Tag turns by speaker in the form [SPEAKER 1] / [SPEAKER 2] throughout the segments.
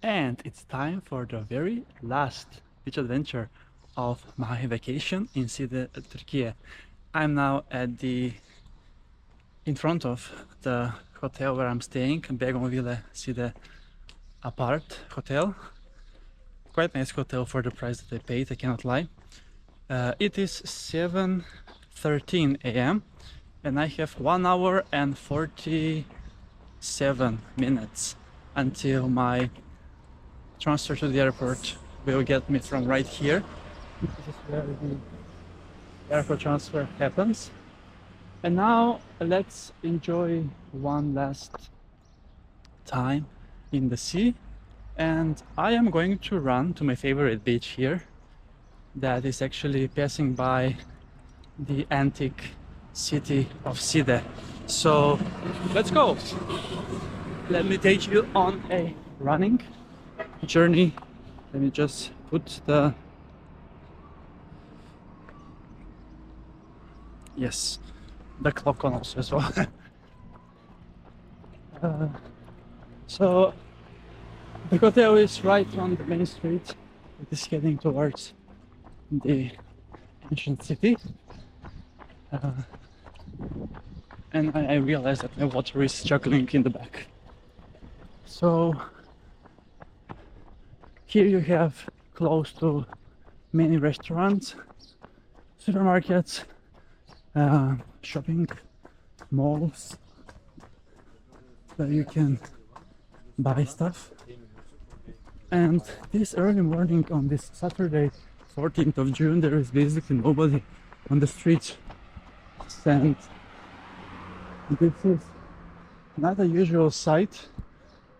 [SPEAKER 1] And it's time for the very last beach adventure of my vacation in Turkey. I'm now in front of the hotel where I'm staying, Begonville Apart Hotel. Quite nice hotel for the price that I paid, I cannot lie. It is 7:13 a.m. and I have 1 hour and 47 minutes until my transfer to the airport will get me from right here. This is where the airport transfer happens. And now let's enjoy one last time in the sea. And I am going to run to my favorite beach here that is actually passing by the antique city of Side. So let's go! Let me take you on a running journey. Let me just put the clock on also as well. So the hotel is right on the main street. It is heading towards the ancient city, and I realized that my water is struggling in the back. So here you have close to many restaurants, supermarkets, shopping malls where you can buy stuff. And this early morning on this Saturday, 14th of June, there is basically nobody on the streets. And this is not a usual sight,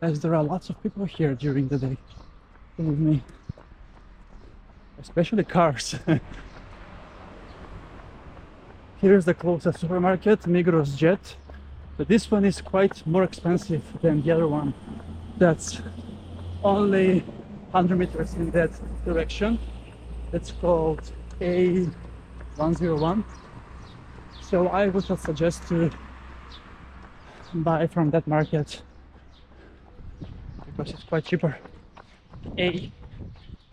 [SPEAKER 1] as there are lots of people here during the day. With me, especially cars. Here's the closest supermarket, Migros Jet, but this one is quite more expensive than the other one. That's only 100 meters in that direction. It's called A101. So I would suggest to buy from that market because it's quite cheaper.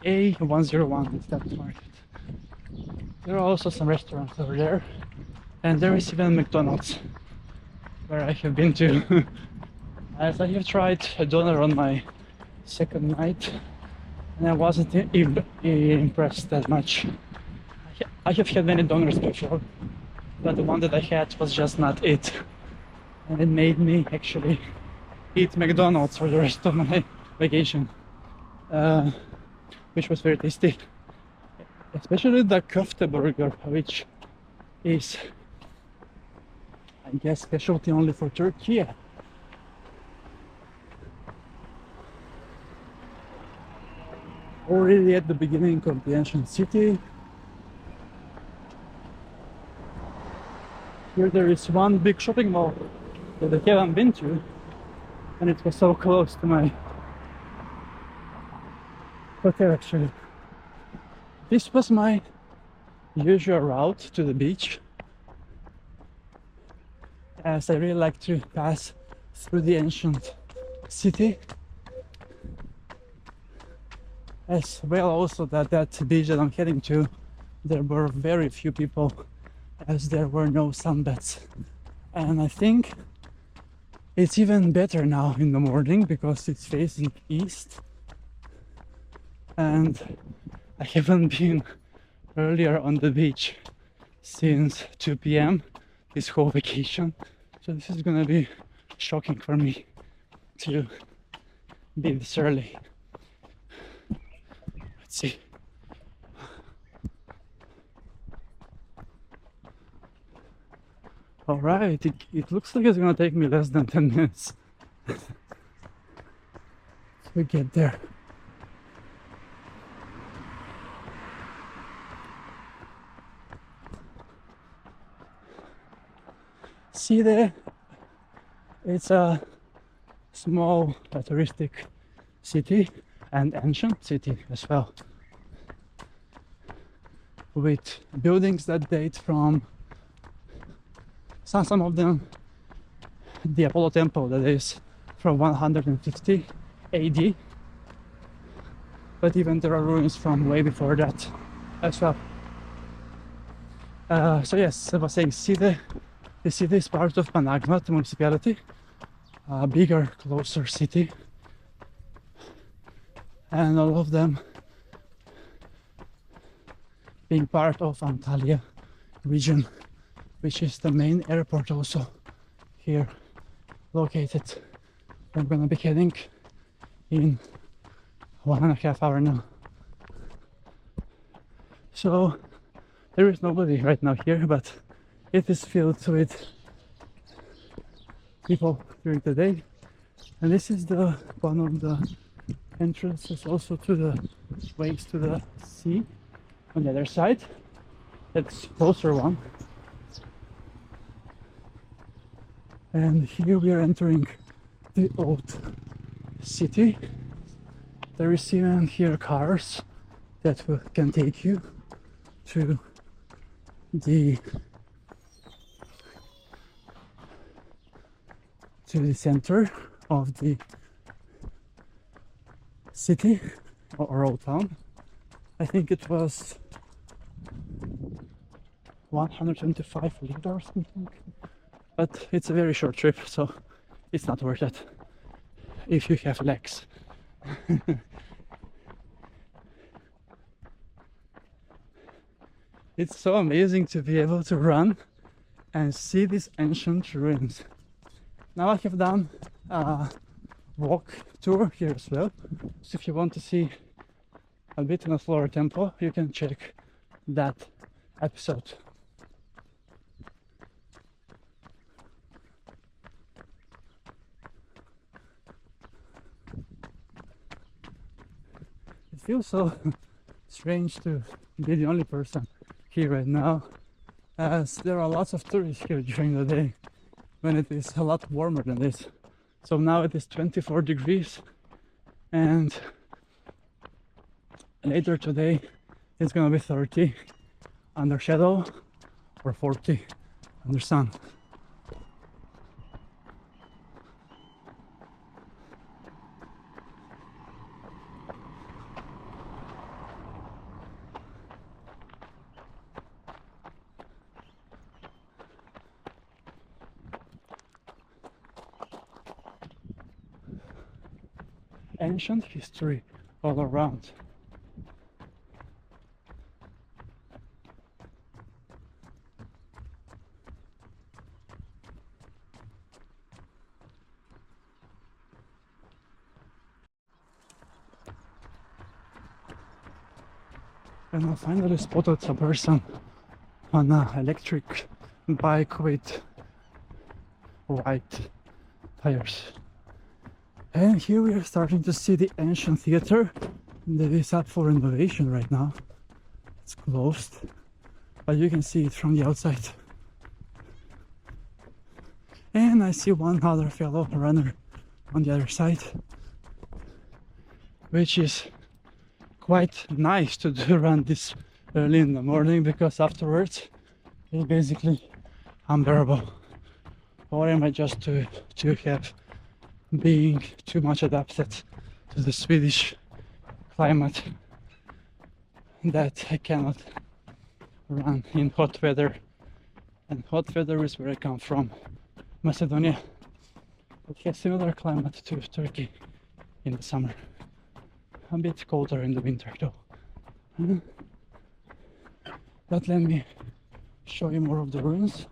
[SPEAKER 1] A101 is that market. There are also some restaurants over there, and there is even McDonald's where I have been to. As I have tried a doner on my second night, and I wasn't impressed that much. I have had many doners before, but the one that I had was just not it, and it made me actually eat McDonald's for the rest of my vacation. Which was very tasty, especially the kofta burger, which is, I guess, specialty only for Turkey. Already at the beginning of the ancient city. Here there is one big shopping mall that I haven't been to, and it was so close to my hotel actually. This was my usual route to the beach, as I really like to pass through the ancient city, as well also that beach that I'm heading to, there were very few people, as there were no sunbeds. And I think it's even better now in the morning because it's facing east. And I haven't been earlier on the beach since 2 p.m. this whole vacation. So this is gonna be shocking for me to be this early. Let's see. Alright, it looks like it's gonna take me less than 10 minutes to get there. See there, it's a small touristic city and ancient city as well, with buildings that date from some of them, the Apollo Temple that is from 150 AD, but even there are ruins from way before that as well. So yes, I was saying, the city is part of Manavgat municipality, a bigger, closer city, and all of them being part of Antalya region, which is the main airport also here located. I'm gonna be heading in 1.5 hours now. So there is nobody right now here, but it is filled with people during the day. And this is the one of the entrances also to the ways to the sea on the other side. That's closer one. And here we are entering the old city. There is even here cars that can take you to the center of the city or old town. I think it was 125 liters or something, but it's a very short trip, so it's not worth it if you have legs. It's so amazing to be able to run and see these ancient ruins. Now I have done a walk tour here as well, so if you want to see a bit in a slower tempo, you can check that episode. It feels so strange to be the only person here right now, as there are lots of tourists here during the day when it is a lot warmer than this. So now it is 24 degrees, and later today it's gonna be 30 under shadow or 40 under sun. Ancient history all around. And I finally spotted a person on an electric bike with white tires. And here we are starting to see the ancient theater that is up for renovation right now. It's closed, but you can see it from the outside. And I see one other fellow runner on the other side, which is quite nice to run this early in the morning, because afterwards it's basically unbearable. Or am I just too have being too much adapted to the Swedish climate that I cannot run in hot weather? And hot weather is where I come from, Macedonia. It has similar climate to Turkey in the summer. A bit colder in the winter though. But let me show you more of the ruins.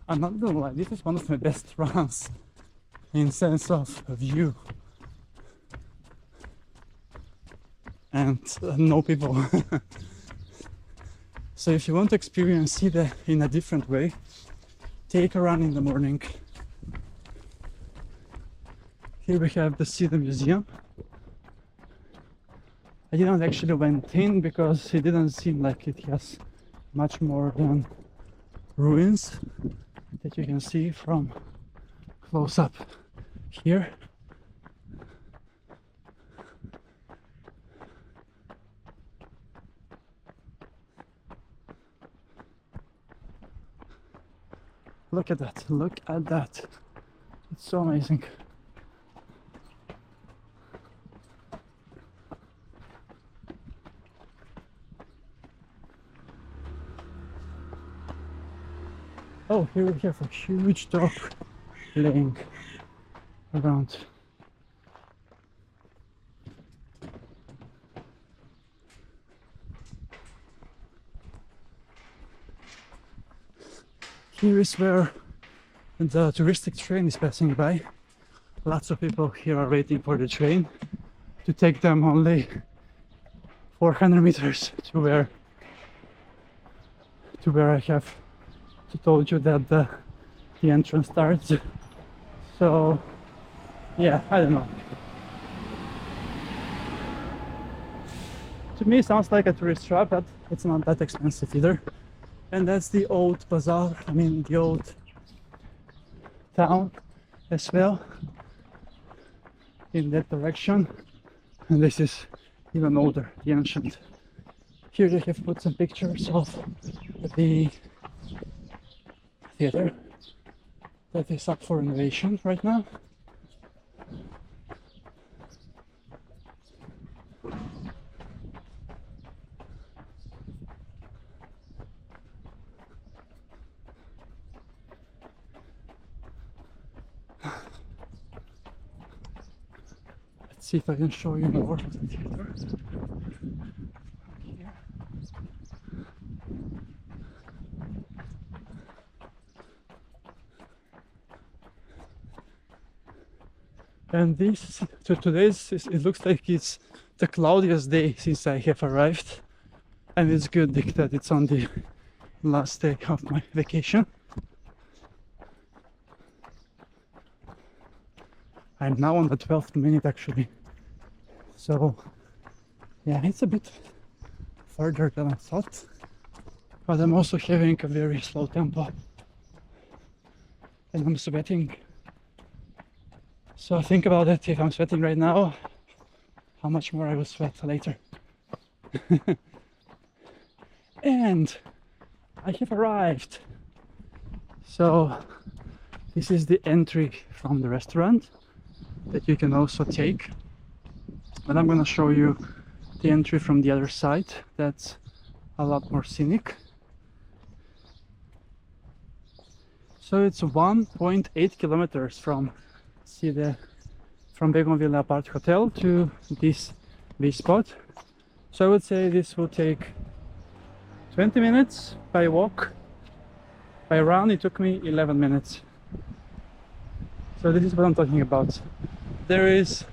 [SPEAKER 1] I'm not gonna lie, this is one of my best runs in sense of view and no people. So if you want to experience Side in a different way, take a run in the morning. Here we have the Side Museum. I didn't actually went in because it didn't seem like it has much more than ruins that you can see from close up. here. Look at that, look at that. It's so amazing. Oh, here we have a huge dog laying around. Here is where the touristic train is passing by. Lots of people here are waiting for the train to take them only 400 meters to where I have told you that the entrance starts. So yeah, I don't know. To me, it sounds like a tourist trap, but it's not that expensive either. And that's the old bazaar, I mean the old town as well, in that direction. And this is even older, the ancient. Here they have put some pictures of the theater that is up for renovation right now. Let's see if I can show you more of the theater. Here. And it looks like it's the cloudiest day since I have arrived, and it's good that it's on the last day of my vacation. I'm now on the 12th minute actually, so yeah, it's a bit further than I thought, but I'm also having a very slow tempo and I'm sweating. So think about it, if I'm sweating right now, how much more I will sweat later. And I have arrived. So this is the entry from the restaurant that you can also take. But I'm gonna show you the entry from the other side. That's a lot more scenic. So it's 1.8 kilometers from Begonville Apart Hotel to this spot. So I would say this will take 20 minutes by walk. By run it took me 11 minutes. So this is what I'm talking about. There is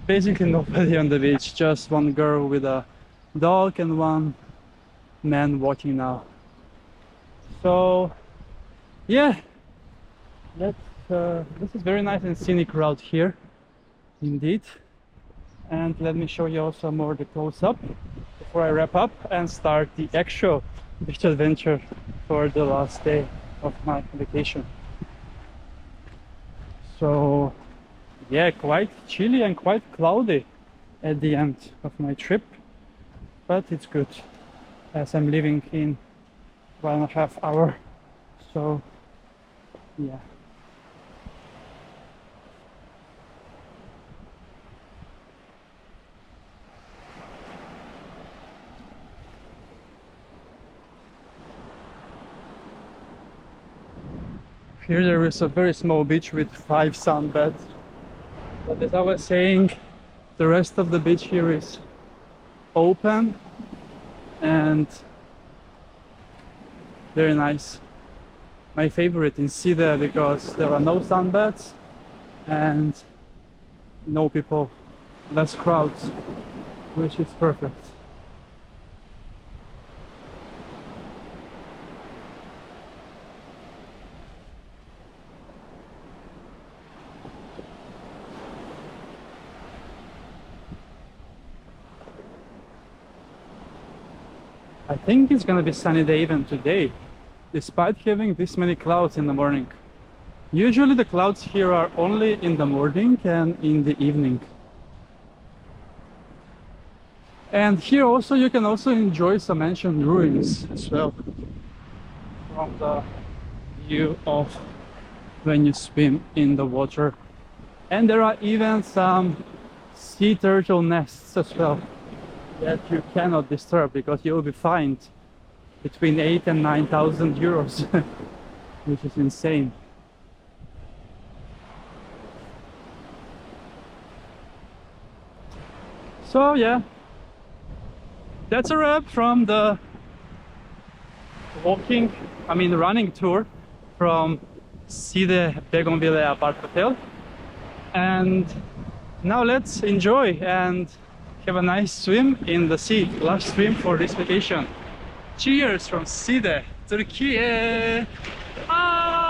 [SPEAKER 1] basically nobody on the beach, just one girl with a dog and one man walking now. So yeah, this is very nice and scenic route here indeed. And let me show you also more the close-up before I wrap up and start the actual beach adventure for the last day of my vacation. So yeah, quite chilly and quite cloudy at the end of my trip, but it's good as I'm leaving in 1.5 hours. So yeah. Here there is a very small beach with 5 sunbeds, but as I was saying, the rest of the beach here is open and very nice. My favorite in Sida because there are no sunbeds and no people, less crowds, which is perfect. I think it's gonna be sunny day even today, despite having this many clouds in the morning. Usually the clouds here are only in the morning and in the evening. And here also you can also enjoy some ancient ruins as well from the view of when you swim in the water. And there are even some sea turtle nests as well that you cannot disturb because you will be fined between 8 and 9,000 euros, which is insane. So yeah, that's a wrap from the running tour from Side Begonville Apart Hotel. And now let's enjoy and have a nice swim in the sea. Last swim for this vacation. Cheers from Side, Türkiye! Ah!